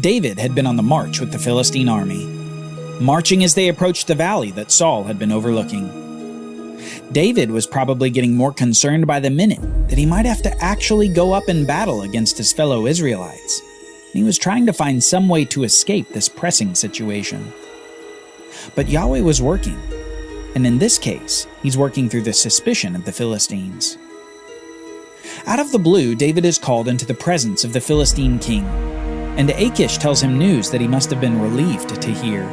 David had been on the march with the Philistine army, marching as they approached the valley that Saul had been overlooking. David was probably getting more concerned by the minute that he might have to actually go up in battle against his fellow Israelites. He was trying to find some way to escape this pressing situation. But Yahweh was working, and in this case, he's working through the suspicion of the Philistines. Out of the blue, David is called into the presence of the Philistine king, and Achish tells him news that he must have been relieved to hear.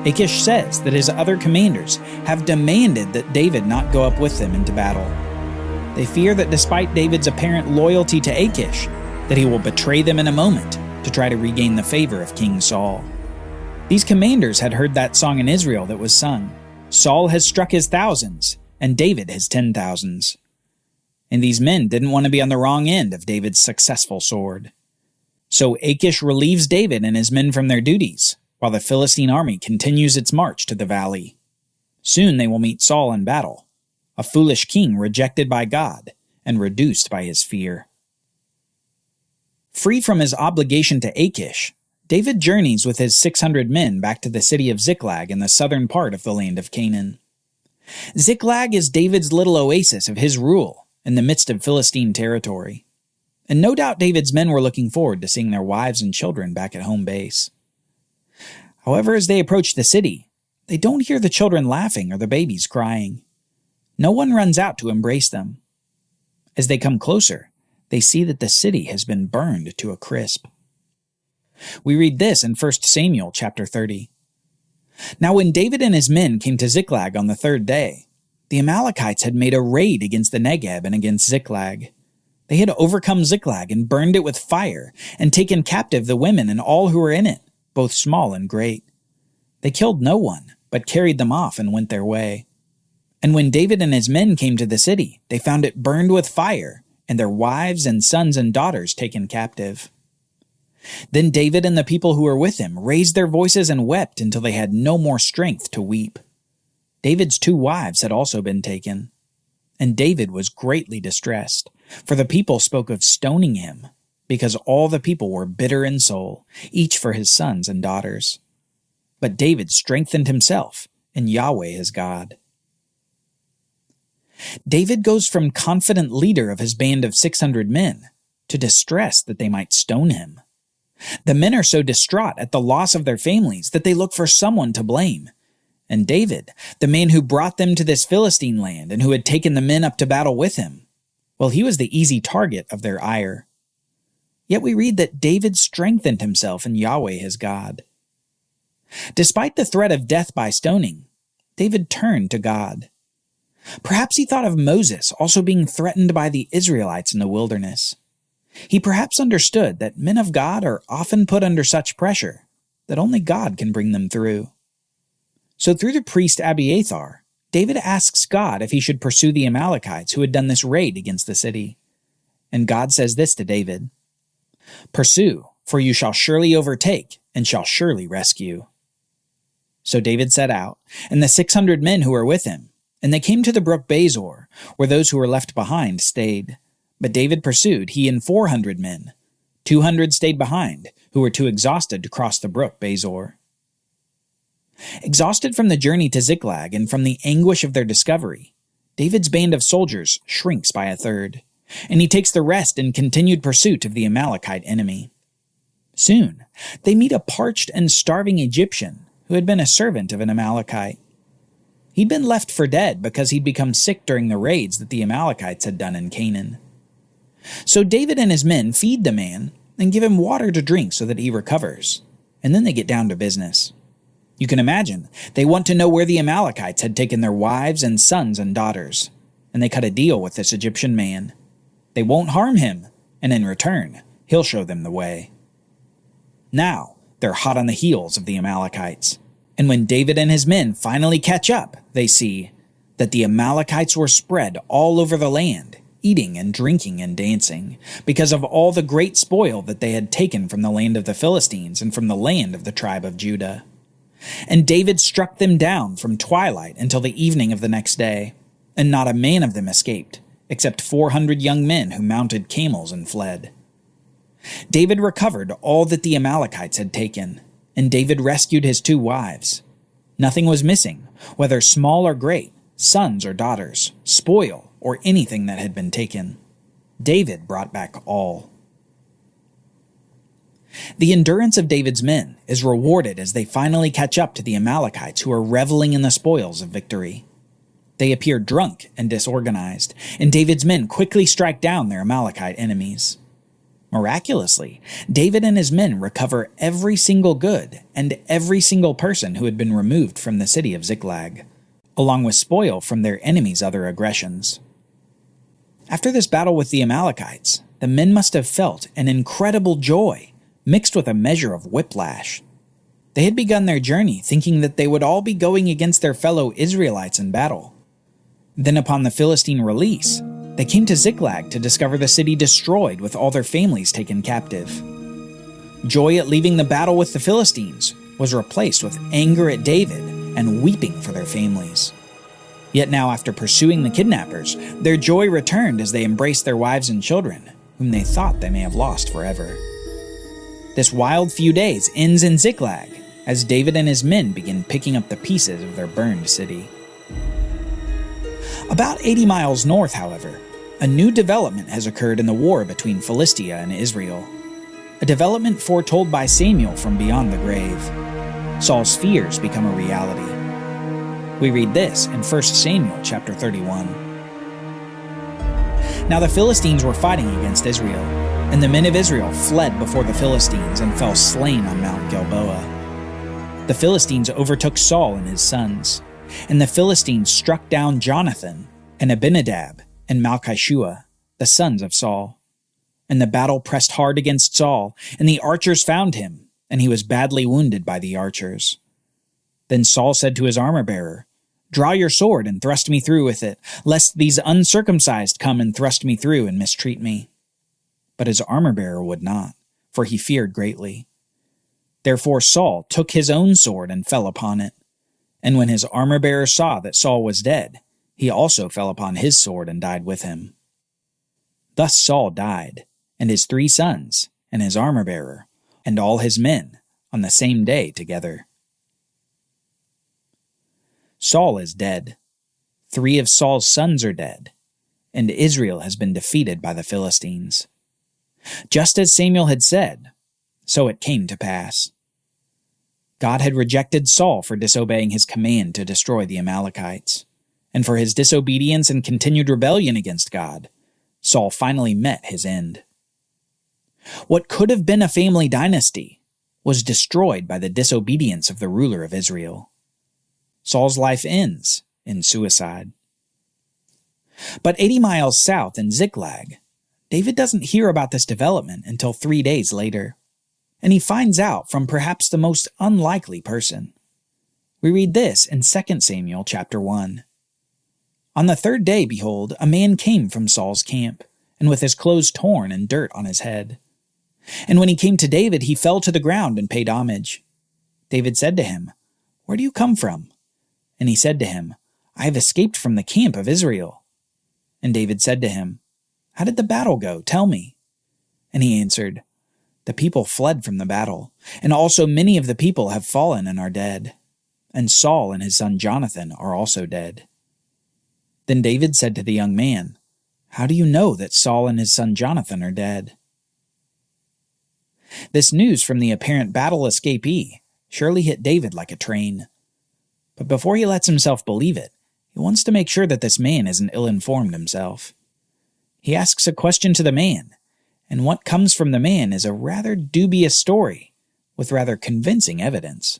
Achish says that his other commanders have demanded that David not go up with them into battle. They fear that despite David's apparent loyalty to Achish, that he will betray them in a moment to try to regain the favor of King Saul. These commanders had heard that song in Israel that was sung, "Saul has struck his thousands, and David his 10,000s." And these men didn't want to be on the wrong end of David's successful sword. So Achish relieves David and his men from their duties, while the Philistine army continues its march to the valley. Soon they will meet Saul in battle, a foolish king rejected by God and reduced by his fear. Free from his obligation to Achish, David journeys with his 600 men back to the city of Ziklag in the southern part of the land of Canaan. Ziklag is David's little oasis of his rule in the midst of Philistine territory. And no doubt David's men were looking forward to seeing their wives and children back at home base. However, as they approach the city, they don't hear the children laughing or the babies crying. No one runs out to embrace them. As they come closer, they see that the city has been burned to a crisp. We read this in 1 Samuel chapter 30. Now when David and his men came to Ziklag on the third day, the Amalekites had made a raid against the Negeb and against Ziklag. They had overcome Ziklag and burned it with fire and taken captive the women and all who were in it, both small and great. They killed no one, but carried them off and went their way. And when David and his men came to the city, they found it burned with fire, and their wives and sons and daughters taken captive. Then David and the people who were with him raised their voices and wept until they had no more strength to weep. David's 2 wives had also been taken. And David was greatly distressed, for the people spoke of stoning him, because all the people were bitter in soul, each for his sons and daughters. But David strengthened himself in Yahweh his God. David goes from confident leader of his band of 600 men to distressed that they might stone him. The men are so distraught at the loss of their families that they look for someone to blame. And David, the man who brought them to this Philistine land and who had taken the men up to battle with him, well, he was the easy target of their ire. Yet we read that David strengthened himself in Yahweh his God. Despite the threat of death by stoning, David turned to God. Perhaps he thought of Moses also being threatened by the Israelites in the wilderness. He perhaps understood that men of God are often put under such pressure that only God can bring them through. So through the priest Abiathar, David asks God if he should pursue the Amalekites who had done this raid against the city. And God says this to David, "Pursue, for you shall surely overtake and shall surely rescue." So David set out, and the 600 men who were with him, and they came to the brook Bezor, where those who were left behind stayed. But David pursued, he and 400 men. 200 stayed behind, who were too exhausted to cross the brook Bezor. Exhausted from the journey to Ziklag and from the anguish of their discovery, David's band of soldiers shrinks by a third, and he takes the rest in continued pursuit of the Amalekite enemy. Soon, they meet a parched and starving Egyptian who had been a servant of an Amalekite. He'd been left for dead because he'd become sick during the raids that the Amalekites had done in Canaan. So David and his men feed the man and give him water to drink so that he recovers, and then they get down to business. You can imagine, they want to know where the Amalekites had taken their wives and sons and daughters, and they cut a deal with this Egyptian man. They won't harm him, and in return, he'll show them the way. Now, they're hot on the heels of the Amalekites, and when David and his men finally catch up, they see that the Amalekites were spread all over the land, eating and drinking and dancing, because of all the great spoil that they had taken from the land of the Philistines and from the land of the tribe of Judah. And David struck them down from twilight until the evening of the next day, and not a man of them escaped, except 400 young men who mounted camels and fled. David recovered all that the Amalekites had taken, and David rescued his 2 wives. Nothing was missing, whether small or great, sons or daughters, spoil or anything that had been taken. David brought back all. The endurance of David's men is rewarded as they finally catch up to the Amalekites who are reveling in the spoils of victory. They appear drunk and disorganized, and David's men quickly strike down their Amalekite enemies. Miraculously, David and his men recover every single good and every single person who had been removed from the city of Ziklag, along with spoil from their enemies' other aggressions. After this battle with the Amalekites, the men must have felt an incredible joy, mixed with a measure of whiplash. They had begun their journey thinking that they would all be going against their fellow Israelites in battle. Then upon the Philistine release, they came to Ziklag to discover the city destroyed with all their families taken captive. Joy at leaving the battle with the Philistines was replaced with anger at David and weeping for their families. Yet now, after pursuing the kidnappers, their joy returned as they embraced their wives and children, whom they thought they may have lost forever. This wild few days ends in Ziklag, as David and his men begin picking up the pieces of their burned city. About 80 miles north, however, a new development has occurred in the war between Philistia and Israel. A development foretold by Samuel from beyond the grave. Saul's fears become a reality. We read this in 1 Samuel chapter 31. Now the Philistines were fighting against Israel, and the men of Israel fled before the Philistines and fell slain on Mount Gilboa. The Philistines overtook Saul and his sons, and the Philistines struck down Jonathan and Abinadab and Malchishua, the sons of Saul. And the battle pressed hard against Saul, and the archers found him, and he was badly wounded by the archers. Then Saul said to his armor-bearer, "Draw your sword and thrust me through with it, lest these uncircumcised come and thrust me through and mistreat me." But his armor-bearer would not, for he feared greatly. Therefore Saul took his own sword and fell upon it. And when his armor-bearer saw that Saul was dead, he also fell upon his sword and died with him. Thus Saul died, and his 3 sons, and his armor-bearer, and all his men, on the same day together. Saul is dead. 3 of Saul's sons are dead, and Israel has been defeated by the Philistines. Just as Samuel had said, so it came to pass. God had rejected Saul for disobeying his command to destroy the Amalekites, and for his disobedience and continued rebellion against God, Saul finally met his end. What could have been a family dynasty was destroyed by the disobedience of the ruler of Israel. Saul's life ends in suicide. But 80 miles south in Ziklag, David doesn't hear about this development until 3 days later, and he finds out from perhaps the most unlikely person. We read this in 2 Samuel chapter 1. On the 3rd day, behold, a man came from Saul's camp, and with his clothes torn and dirt on his head. And when he came to David, he fell to the ground and paid homage. David said to him, "Where do you come from?" And he said to him, "I have escaped from the camp of Israel." And David said to him, "How did the battle go? Tell me." And he answered, "The people fled from the battle, and also many of the people have fallen and are dead. And Saul and his son Jonathan are also dead." Then David said to the young man, "How do you know that Saul and his son Jonathan are dead?" This news from the apparent battle escapee surely hit David like a train. But before he lets himself believe it, he wants to make sure that this man isn't ill-informed himself. He asks a question to the man, and what comes from the man is a rather dubious story with rather convincing evidence.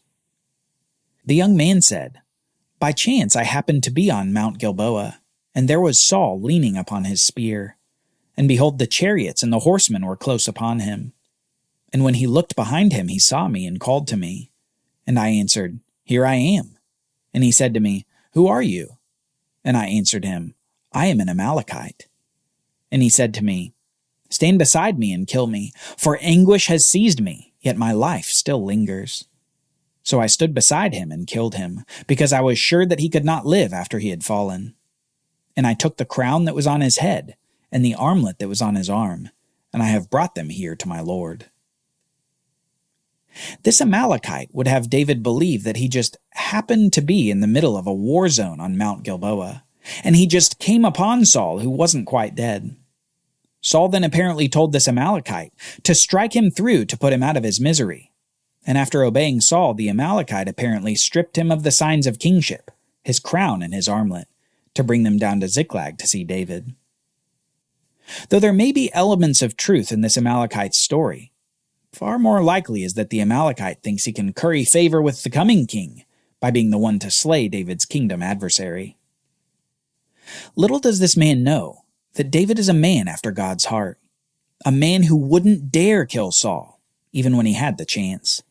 The young man said, "By chance I happened to be on Mount Gilboa, and there was Saul leaning upon his spear. And behold, the chariots and the horsemen were close upon him. And when he looked behind him, he saw me and called to me. And I answered, 'Here I am.' And he said to me, 'Who are you?' And I answered him, 'I am an Amalekite.' And he said to me, 'Stand beside me and kill me, for anguish has seized me, yet my life still lingers.' So I stood beside him and killed him, because I was sure that he could not live after he had fallen. And I took the crown that was on his head, and the armlet that was on his arm, and I have brought them here to my lord." This Amalekite would have David believe that he just happened to be in the middle of a war zone on Mount Gilboa, and he just came upon Saul, who wasn't quite dead. Saul then apparently told this Amalekite to strike him through to put him out of his misery. And after obeying Saul, the Amalekite apparently stripped him of the signs of kingship, his crown and his armlet, to bring them down to Ziklag to see David. Though there may be elements of truth in this Amalekite's story, far more likely is that the Amalekite thinks he can curry favor with the coming king by being the one to slay David's kingdom adversary. Little does this man know that David is a man after God's heart, a man who wouldn't dare kill Saul, even when he had the chance.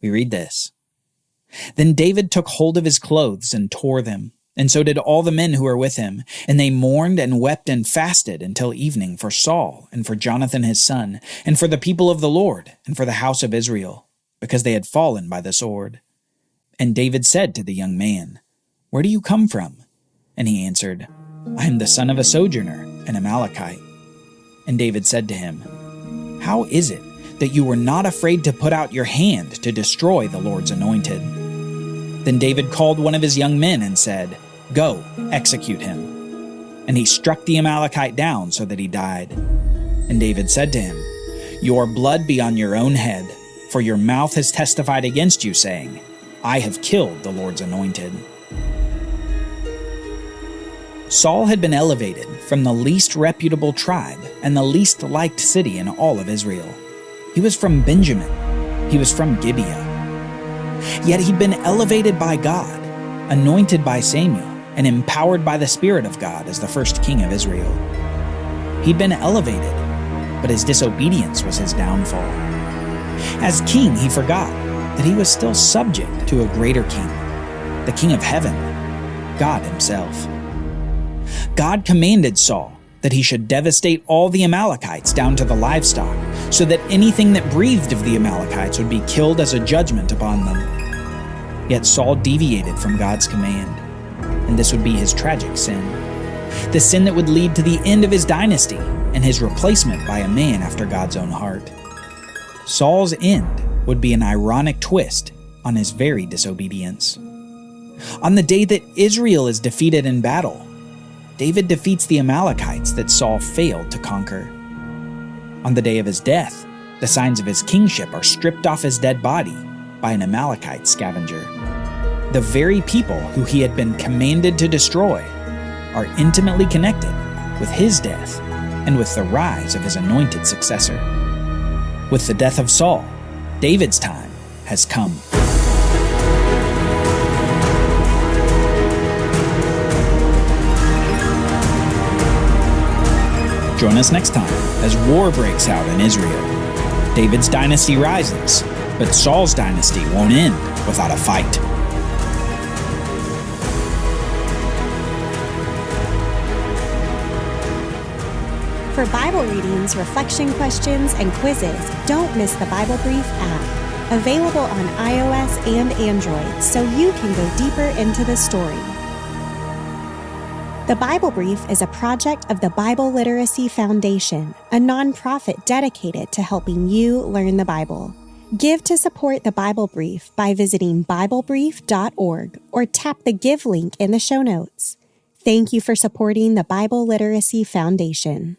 We read this. "Then David took hold of his clothes and tore them, and so did all the men who were with him, and they mourned and wept and fasted until evening for Saul and for Jonathan his son, and for the people of the Lord, and for the house of Israel, because they had fallen by the sword. And David said to the young man, 'Where do you come from?' And he answered, 'I am the son of a sojourner, an Amalekite.' And David said to him, 'How is it that you were not afraid to put out your hand to destroy the Lord's anointed?' Then David called one of his young men and said, 'Go, execute him.' And he struck the Amalekite down so that he died. And David said to him, 'Your blood be on your own head, for your mouth has testified against you, saying, I have killed the Lord's anointed.'" Saul had been elevated from the least reputable tribe and the least liked city in all of Israel. He was from Benjamin. He was from Gibeah. Yet he'd been elevated by God, anointed by Samuel, and empowered by the Spirit of God as the first king of Israel. He'd been elevated, but his disobedience was his downfall. As king, he forgot that he was still subject to a greater king, the King of heaven, God himself. God commanded Saul that he should devastate all the Amalekites down to the livestock, so that anything that breathed of the Amalekites would be killed as a judgment upon them. Yet Saul deviated from God's command, and this would be his tragic sin. The sin that would lead to the end of his dynasty and his replacement by a man after God's own heart. Saul's end would be an ironic twist on his very disobedience. On the day that Israel is defeated in battle, David defeats the Amalekites that Saul failed to conquer. On the day of his death, the signs of his kingship are stripped off his dead body by an Amalekite scavenger. The very people who he had been commanded to destroy are intimately connected with his death and with the rise of his anointed successor. With the death of Saul, David's time has come. Join us next time as war breaks out in Israel. David's dynasty rises, but Saul's dynasty won't end without a fight. For Bible readings, reflection questions, and quizzes, don't miss the Bible Brief app. Available on iOS and Android, so you can go deeper into the story. The Bible Brief is a project of the Bible Literacy Foundation, a nonprofit dedicated to helping you learn the Bible. Give to support the Bible Brief by visiting BibleBrief.org or tap the Give link in the show notes. Thank you for supporting the Bible Literacy Foundation.